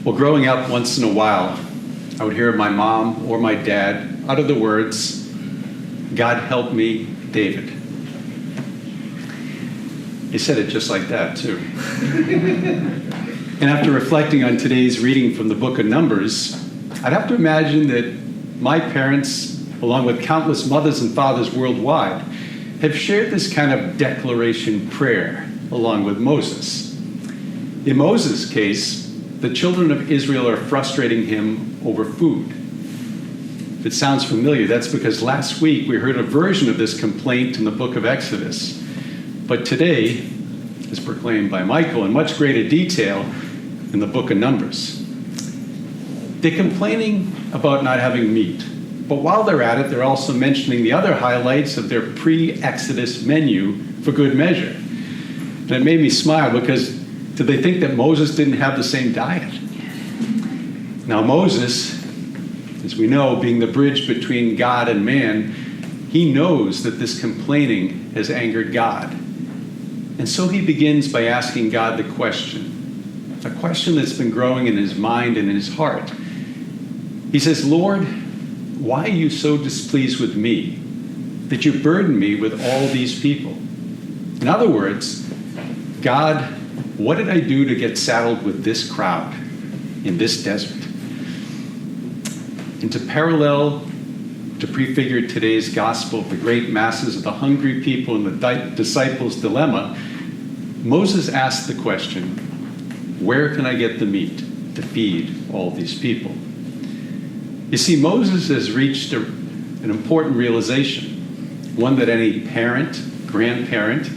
Well, growing up, once in a while, I would hear my mom or my dad utter the words, "God help me, David." He said it just like that, too. And after reflecting on today's reading from the book of Numbers, I'd have to imagine that my parents, along with countless mothers and fathers worldwide, have shared this kind of declaration prayer along with Moses. In Moses' case, the children of Israel are frustrating him over food. If it sounds familiar, that's because last week we heard a version of this complaint in the book of Exodus. But today is proclaimed by Michael in much greater detail in the book of Numbers. They're complaining about not having meat. But while they're at it, they're also mentioning the other highlights of their pre-Exodus menu for good measure. And it made me smile because did they think that Moses didn't have the same diet? Now Moses, as we know, being the bridge between God and man, he knows that this complaining has angered God. And so he begins by asking God the question, a question that's been growing in his mind and in his heart. He says, "Lord, why are you so displeased with me that you burden me with all these people?" In other words, God, what did I do to get saddled with this crowd in this desert? And to prefigure today's gospel, the great masses of the hungry people and the disciples' dilemma, Moses asked the question, where can I get the meat to feed all these people? You see, Moses has reached an important realization, one that any parent, grandparent,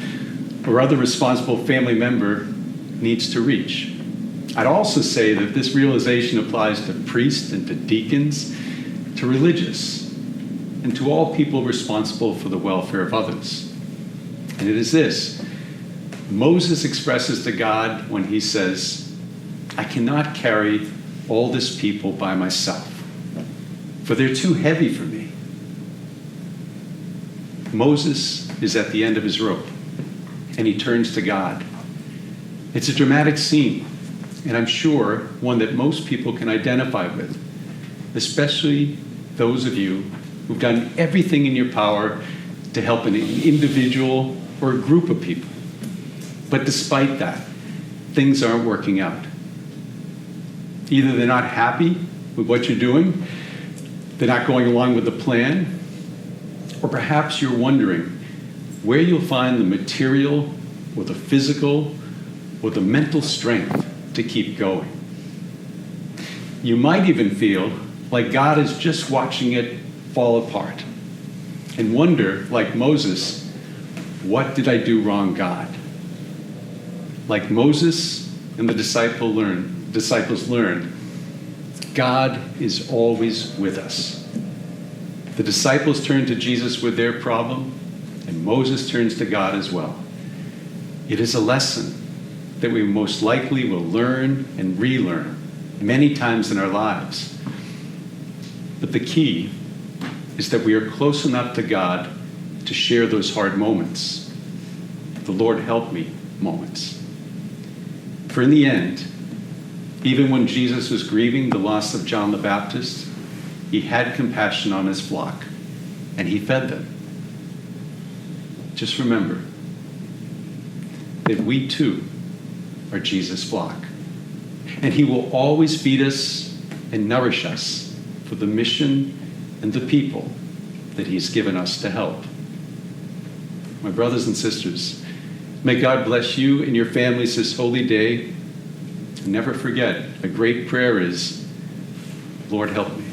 or other responsible family member needs to reach. I'd also say that this realization applies to priests and to deacons, to religious, and to all people responsible for the welfare of others. And it is this. Moses expresses to God when he says, "I cannot carry all this people by myself, for they're too heavy for me." Moses is at the end of his rope, and he turns to God. It's a dramatic scene, and I'm sure one that most people can identify with, especially those of you who've done everything in your power to help an individual or a group of people. But despite that, things aren't working out. Either they're not happy with what you're doing, they're not going along with the plan, or perhaps you're wondering where you'll find the material or the physical or the mental strength to keep going. You might even feel like God is just watching it fall apart and wonder, like Moses, what did I do wrong, God? Like Moses and the disciples learned, God is always with us. The disciples turned to Jesus with their problem, and Moses turns to God as well. It is a lesson that we most likely will learn and relearn many times in our lives. But the key is that we are close enough to God to share those hard moments, the Lord help me moments. For in the end, even when Jesus was grieving the loss of John the Baptist, he had compassion on his flock, and he fed them. Just remember that we too are Jesus' flock, and he will always feed us and nourish us for the mission and the people that he's given us to help. My brothers and sisters, may God bless you and your families this holy day. And never forget, a great prayer is, Lord, help me.